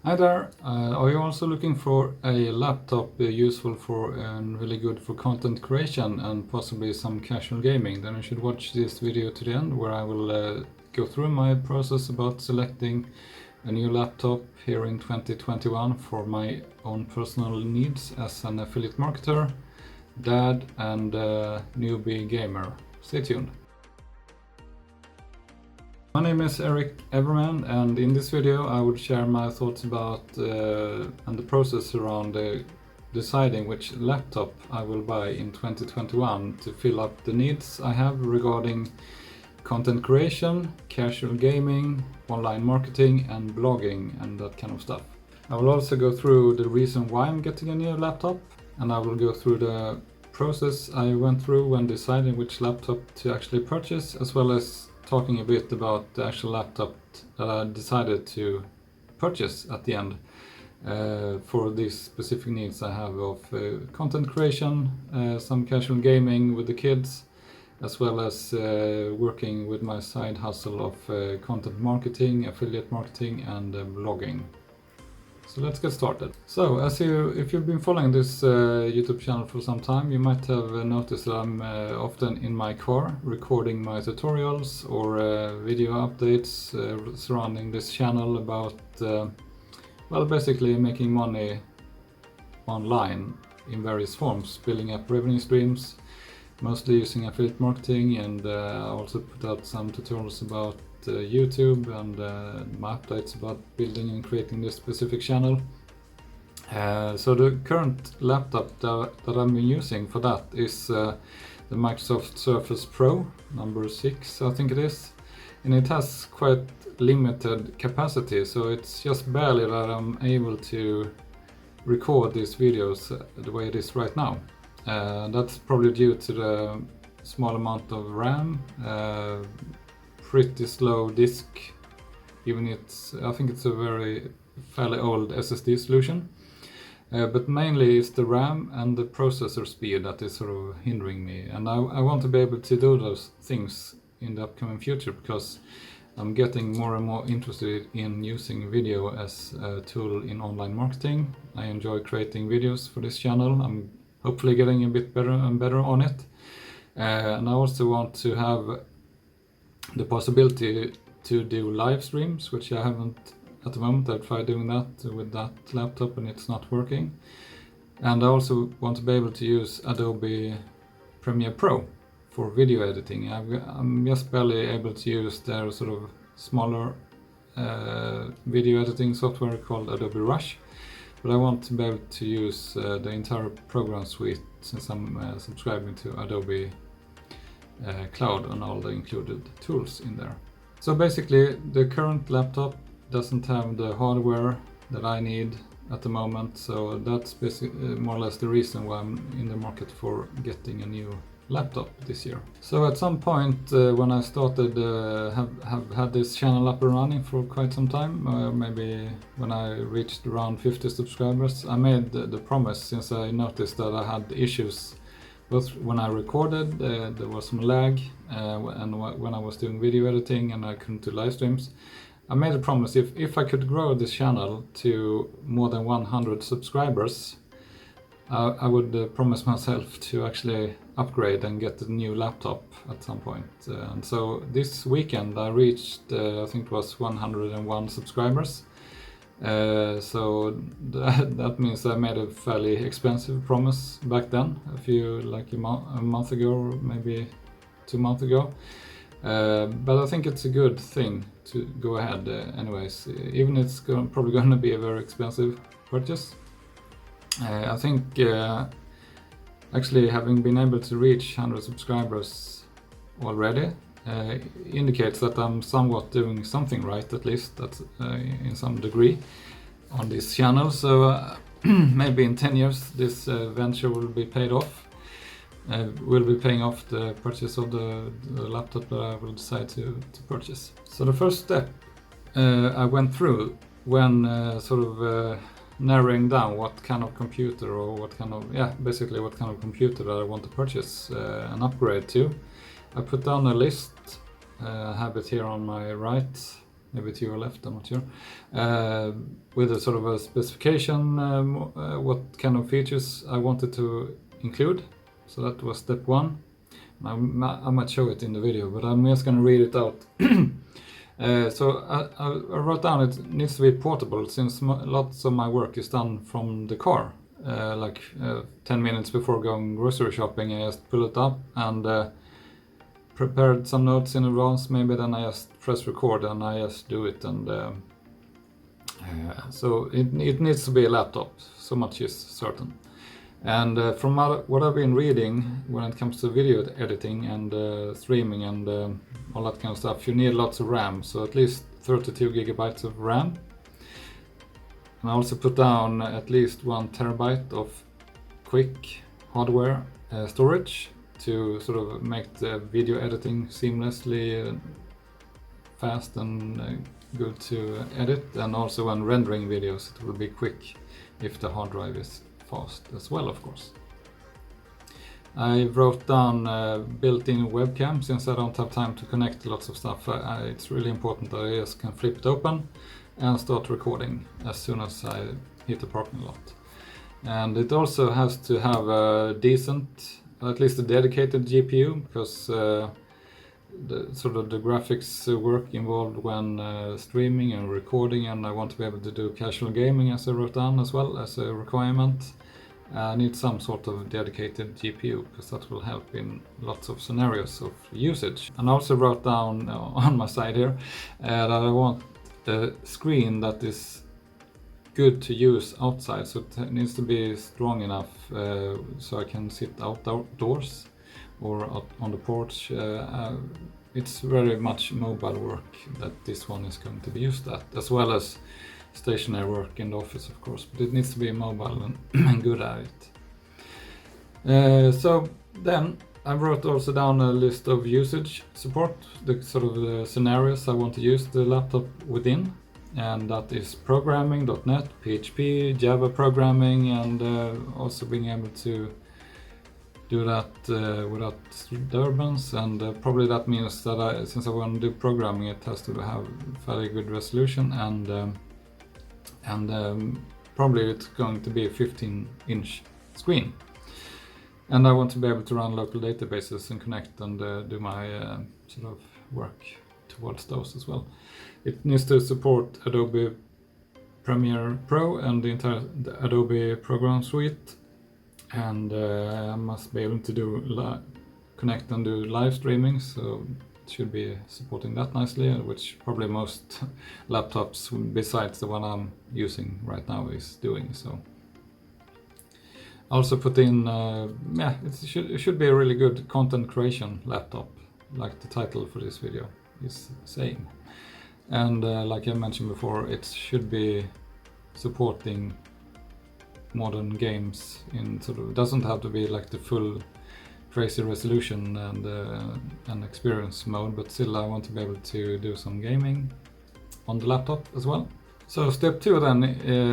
Hi there, are you also looking for a laptop useful for and really good for content creation and possibly some casual gaming? Then you should watch this video to the end, where I will go through my process about selecting a new laptop here in 2021 for my own personal needs as an affiliate marketer, dad and newbie gamer. Stay tuned. My name is Eric Everman, and in this video I will share my thoughts about and the process around deciding which laptop I will buy in 2021 to fill up the needs I have regarding content creation, casual gaming, online marketing and blogging and that kind of stuff. I will also go through the reason why I'm getting a new laptop, and I will go through the process I went through when deciding which laptop to actually purchase, as well as talking a bit about the actual laptop that I decided to purchase at the end for these specific needs I have of content creation, some casual gaming with the kids, as well as working with my side hustle of content marketing, affiliate marketing and blogging. So let's get started. So if you've been following this YouTube channel for some time, you might have noticed that I'm often in my car recording my tutorials or video updates surrounding this channel about, well, basically making money online in various forms, building up revenue streams, mostly using affiliate marketing, and I also put out some tutorials about YouTube and my updates about building and creating this specific channel. So the current laptop that I've been using for that is the Microsoft Surface Pro number 6, I think it is, and it has quite limited capacity, so it's just barely that I'm able to record these videos the way it is right now. That's probably due to the small amount of RAM, pretty slow disk, I think it's a fairly old SSD solution, but mainly it's the RAM and the processor speed that is sort of hindering me, and I want to be able to do those things in the upcoming future, because I'm getting more and more interested in using video as a tool in online marketing. I enjoy creating videos for this channel. I'm hopefully getting a bit better and better on it, and I also want to have the possibility to do live streams, which I haven't at the moment. I've tried doing that with that laptop and it's not working. And I also want to be able to use Adobe Premiere Pro for video editing. I'm just barely able to use their sort of smaller video editing software called Adobe Rush, but I want to be able to use the entire program suite since I'm subscribing to Adobe Cloud and all the included tools in there. So basically the current laptop doesn't have the hardware that I need at the moment, so that's basically more or less the reason why I'm in the market for getting a new laptop this year. So at some point when I started have had this channel up and running for quite some time, maybe when I reached around 50 subscribers, I made the promise, since I noticed that I had issues both when I recorded, there was some lag, and when I was doing video editing and I couldn't do live streams. I made a promise, if I could grow this channel to more than 100 subscribers, I would promise myself to actually upgrade and get a new laptop at some point. And so this weekend I reached, I think it was 101 subscribers. So that means I made a fairly expensive promise back then, a month ago, or maybe 2 months ago. But I think it's a good thing to go ahead anyways, even it's probably going to be a very expensive purchase. I think actually having been able to reach 100 subscribers already indicates that I'm somewhat doing something right, at least that's in some degree on this channel. So maybe in 10 years this venture will be paid off. Will be paying off the purchase of the laptop that I will decide to purchase. So the first step I went through when narrowing down what kind of computer, or basically what kind of computer that I want to purchase an upgrade to. I put down a list, have it here on my right maybe to your left, I'm not sure, with a sort of a specification, what kind of features I wanted to include. So that was step 1. I might show it in the video, but I'm just going to read it out. So I wrote down it needs to be portable, since lots of my work is done from the car. 10 minutes before going grocery shopping, I just pull it up and prepared some notes in advance. Maybe then I just press record and I just do it. And so it needs to be a laptop, so much is certain. And from what I've been reading, when it comes to video editing and streaming and all that kind of stuff, you need lots of RAM, so at least 32 gigabytes of RAM. And I also put down at least 1 terabyte of quick hardware storage to sort of make the video editing seamlessly fast and good to edit. And also when rendering videos, it will be quick if the hard drive is fast as well, of course. I wrote down built-in webcam, since I don't have time to connect lots of stuff. It's really important that I just can flip it open and start recording as soon as I hit the parking lot. And it also has to have a decent, at least a dedicated GPU, because the graphics work involved when streaming and recording, and I want to be able to do casual gaming, as I wrote down as well as a requirement. I need some sort of dedicated GPU, because that will help in lots of scenarios of usage. And I also wrote down on my side here that I want a screen that is good to use outside, so it needs to be strong enough so I can sit outdoors or out on the porch. It's very much mobile work that this one is going to be used at, as well as stationary work in the office, of course, but it needs to be mobile and good at it. So then I wrote also down a list of usage support, the sort of the scenarios I want to use the laptop within, and that is programming, .NET, PHP, Java programming, and also being able to do that without disturbance. And probably that means that since I want to do programming, it has to have fairly good resolution, and probably it's going to be a 15-inch screen. And I want to be able to run local databases and connect and do my sort of work towards those as well. It needs to support Adobe Premiere Pro and the entire Adobe program suite. And I must be able to do connect and do live streaming, so it should be supporting that nicely, which probably most laptops besides the one I'm using right now is doing. So I also put in, it should be a really good content creation laptop, like the title for this video is saying. And like I mentioned before, it should be supporting modern games in sort of, doesn't have to be like the full crazy resolution and experience mode, but still I want to be able to do some gaming on the laptop as well. So step 2 then,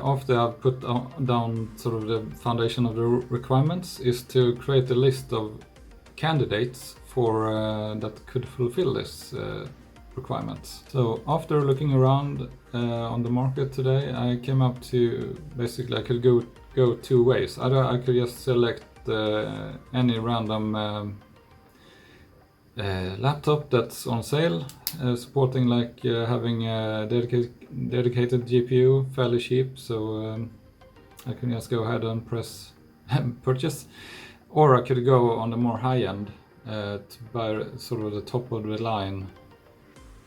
after I've put down sort of the foundation of the requirements, is to create a list of candidates for that could fulfill this requirements. So after looking around on the market today, I came up to basically I could go 2 ways. Either I could just select any random laptop that's on sale, supporting like having a dedicated GPU, fairly cheap, so I can just go ahead and press purchase. Or I could go on the more high end to buy sort of the top of the line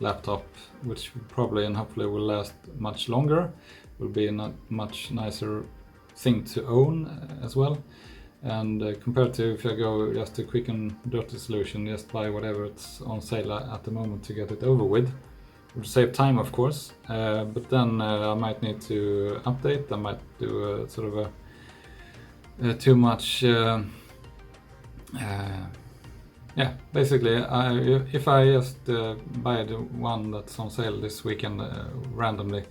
laptop, which probably and hopefully will last much longer, will be a much nicer thing to own as well. And compared to if I go just a quick and dirty solution, just buy whatever it's on sale at the moment to get it over with, would save time, of course, but then I might need to update. I might do a sort of a too much basically if I just buy the one that's on sale this weekend randomly,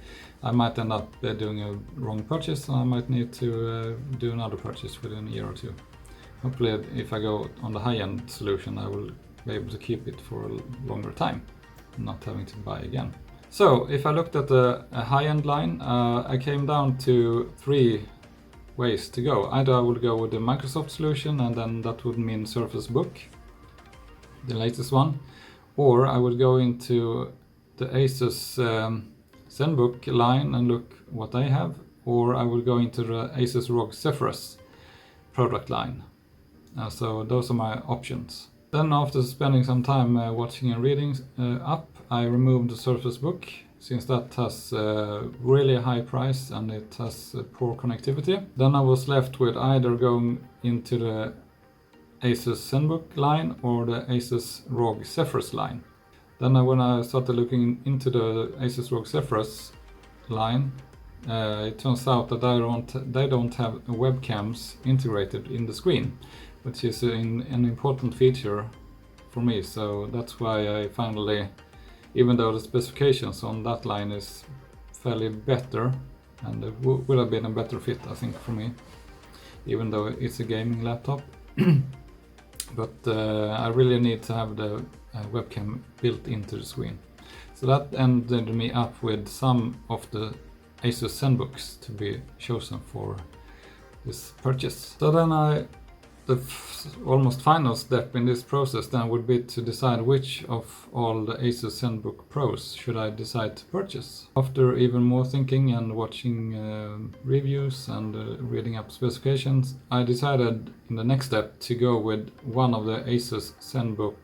I might end up doing a wrong purchase, and I might need to do another purchase within a year or 2. Hopefully if I go on the high-end solution, I will be able to keep it for a longer time, not having to buy again. So if I looked at a high-end line, I came down to 3 ways to go. Either I would go with the Microsoft solution, and then that would mean Surface Book, the latest one, or I would go into the ASUS ZenBook line and look what they have, or I would go into the ASUS ROG Zephyrus product line. So those are my options. Then after spending some time watching and reading up, I removed the Surface Book, since that has really high price and it has poor connectivity. Then I was left with either going into the ASUS ZenBook line or the ASUS ROG Zephyrus line. Then when I started looking into the ASUS ROG Zephyrus line, it turns out that they don't have webcams integrated in the screen, which is an important feature for me. So that's why I finally, even though the specifications on that line is fairly better, and it would have been a better fit, I think, for me, even though it's a gaming laptop. But I really need to have the webcam built into the screen. So that ended me up with some of the ASUS ZenBooks to be chosen for this purchase. So then the almost final step in this process then would be to decide which of all the ASUS ZenBook Pros should I decide to purchase. After even more thinking and watching reviews and reading up specifications, I decided in the next step to go with one of the ASUS ZenBook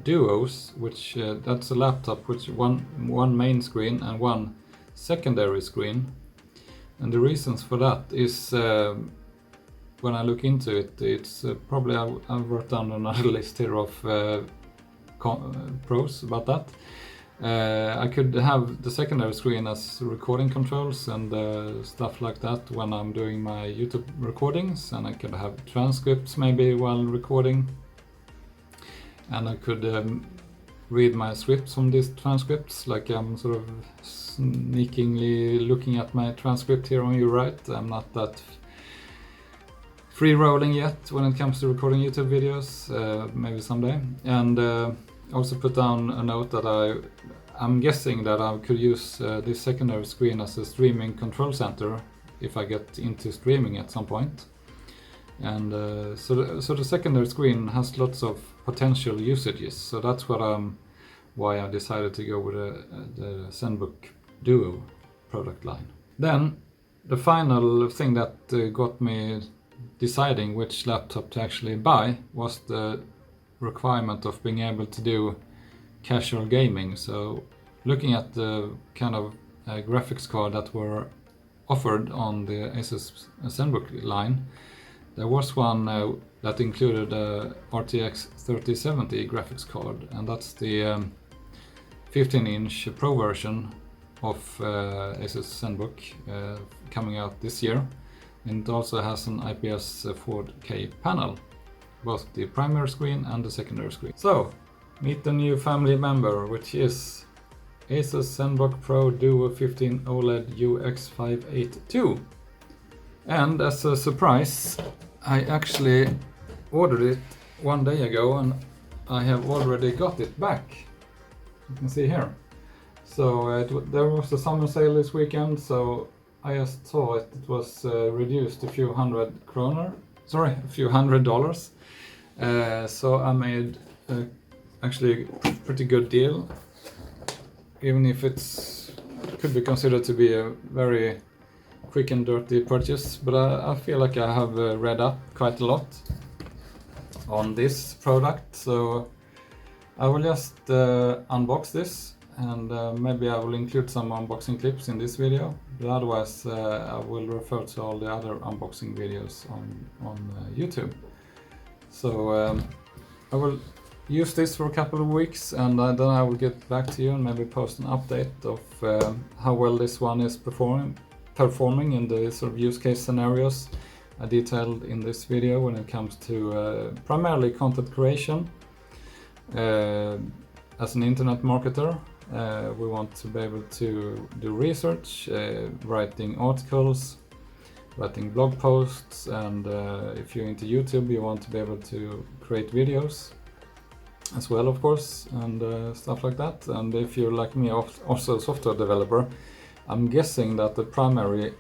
Duos, which that's a laptop with one main screen and one secondary screen. And the reasons for that is when I look into it, it's probably I've wrote down another list here of pros about that. I could have the secondary screen as recording controls and stuff like that when I'm doing my YouTube recordings, and I could have transcripts maybe while recording, and I could read my scripts from these transcripts, like I'm sort of sneakingly looking at my transcript here on your right. I'm not that free-rolling yet when it comes to recording YouTube videos, maybe someday. And also put down a note that I'm guessing that I could use this secondary screen as a streaming control center if I get into streaming at some point. And so the secondary screen has lots of potential usages, so that's why I decided to go with the ZenBook Duo product line. Then the final thing that got me deciding which laptop to actually buy was the requirement of being able to do casual gaming. So looking at the kind of graphics card that were offered on the ASUS ZenBook line, there was one that included a RTX 3070 graphics card, and that's the 15-inch Pro version of ASUS ZenBook coming out this year. And it also has an IPS 4K panel, both the primary screen and the secondary screen. So, meet the new family member, which is ASUS ZenBook Pro Duo 15 OLED UX582. And as a surprise, I actually ordered it one day ago and I have already got it back. You can see here. So there was a summer sale this weekend, so I just saw it was reduced a few $100. So I made actually a pretty good deal, even if it could be considered to be a very quick and dirty purchase. But I feel like I have read up quite a lot on this product, so I will just unbox this, and maybe I will include some unboxing clips in this video, but otherwise I will refer to all the other unboxing videos on YouTube. So I will use this for a couple of weeks, and then I will get back to you and maybe post an update of how well this one is performing in the sort of use case scenarios I detailed in this video when it comes to primarily content creation. As an internet marketer, we want to be able to do research, writing articles, writing blog posts, and if you're into YouTube, you want to be able to create videos. as well, of course, and stuff like that. And if you're like me, also a software developer, I'm guessing that the primary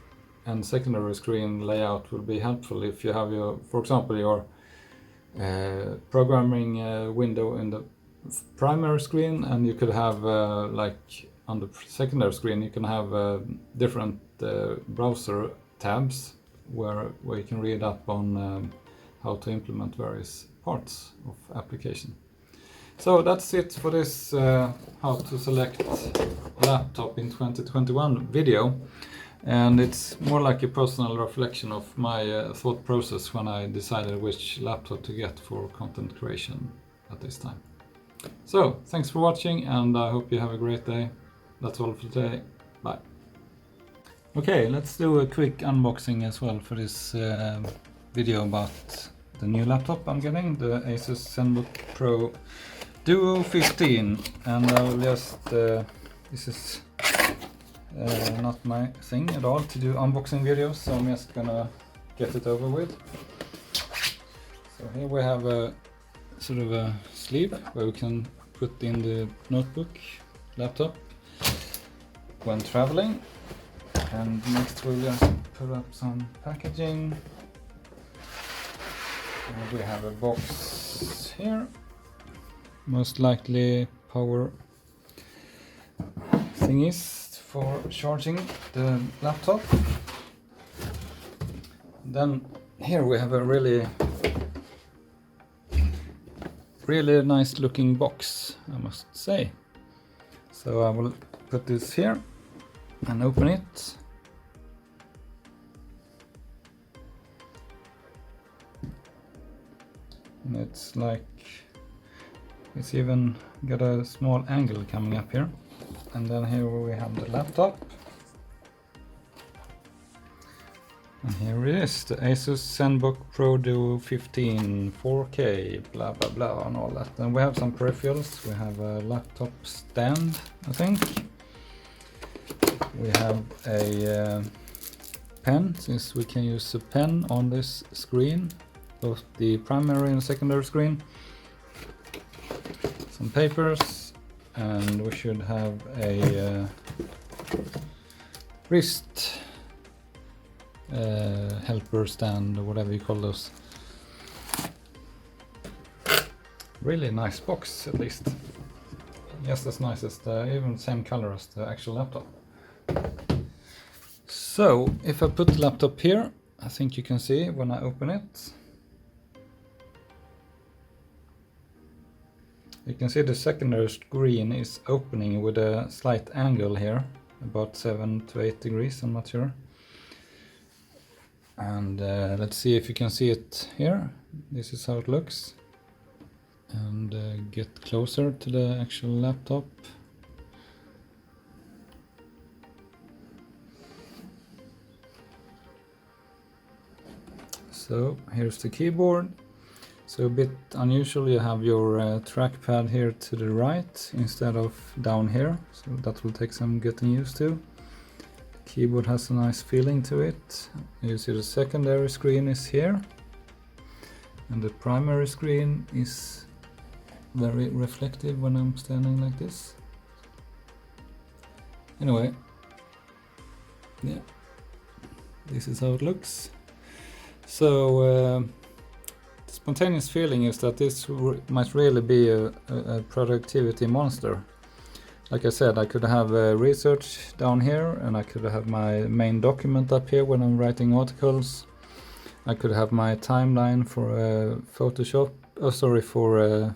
and secondary screen layout will be helpful if you have your, for example, your programming window in the primary screen, and you could have like on the secondary screen you can have different browser tabs where you can read up on how to implement various parts of application. So that's it for this how to select laptop in 2021 video, and it's more like a personal reflection of my thought process when I decided which laptop to get for content creation at this time. So thanks for watching, and I hope you have a great day. That's all for today. Bye. Okay, let's do a quick unboxing as well for this video about the new laptop I'm getting, the ASUS ZenBook Pro Duo 15, and I will just, this is not my thing at all to do unboxing videos, so I'm just gonna get it over with. So here we have a sort of a sleeve where we can put in the notebook, laptop when traveling, and next we'll just put up some packaging. And we have a box here, most likely power thingies for charging the laptop. Then here we have a really nice looking box, I must say. So I will put this here and open it. And it's like, it's even got a small angle coming up here. And then here we have the laptop. And here it is, the ASUS ZenBook Pro Duo 15 4K, blah blah blah, and all that. And we have some peripherals. We have a laptop stand, I think. We have a pen, since we can use a pen on this screen, both the primary and secondary screen. Some papers, and we should have a wrist helper stand, or whatever you call those. Really nice box, at least. Just as nice as even same color as the actual laptop. So if I put the laptop here, I think you can see when I open it. You can see the secondary screen is opening with a slight angle here, about 7 to 8 degrees, I'm not sure. And let's see if you can see it here. This is how it looks. And get closer to the actual laptop. So here's the keyboard. So a bit unusual, you have your trackpad here to the right instead of down here. So that will take some getting used to. Keyboard has a nice feeling to it. You see the secondary screen is here, and the primary screen is very reflective when I'm standing like this. Anyway, yeah, this is how it looks. So the spontaneous feeling is that this might really be a productivity monster. Like I said, I could have research down here, and I could have my main document up here when I'm writing articles. I could have my timeline for Photoshop, for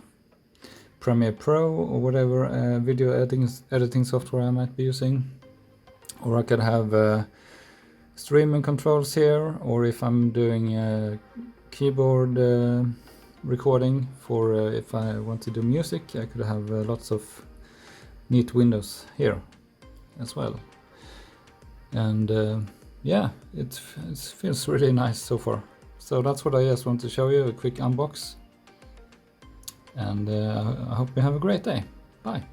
Premiere Pro or whatever video editing software I might be using. Or I could have streaming controls here, or if I'm doing keyboard recording for if I want to do music, I could have lots of neat windows here as well. And yeah, it feels really nice so far. So that's what I just want to show you, a quick unbox. And I hope you have a great day. Bye.